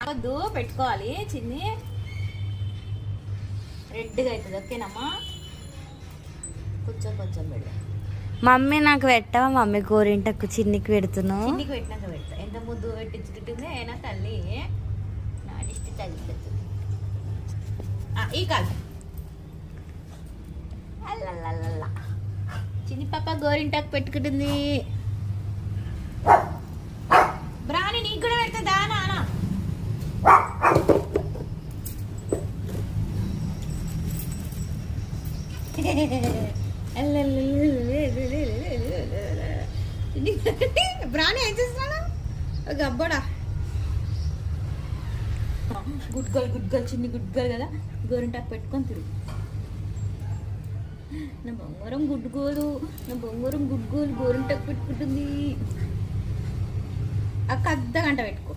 వద్దు పెట్టుకోవాలి చిన్ని రెడ్గా అవుతుంది. ఓకేనమ్మా కొంచెం కొంచెం పెడదాం. మమ్మీ నాకు పెట్టవా మమ్మీ గోరింటకు చిన్నికి పెడుతున్నావు. చిన్నికి పెట్టినాక పెడతా. ఎంత ముద్దు పెట్టించుకుంటుంది అయినా తల్లి నా దిష్టి తగ్గిపోతుంది. ఈ కాదు అల్లల్లల్లా చిన్ని పాప గోరింటాకు పెట్టుకుంటుంది. బ్రాని నీకు కూడా పెడుతుందా నాన్న? బ్రాని ఏం చేస్తున్నాడు? గబ్బడా గుడ్ గర్ల్ చిన్ని గుడ్ గర్ల్ కదా. గోరింటాకు పెట్టుకొని తిరుగు. నా బంగారం గుడ్డుగోలు గోరింటాకు పెట్టుకుంటుంది. ఒక అర్ధ గంట పెట్టుకో.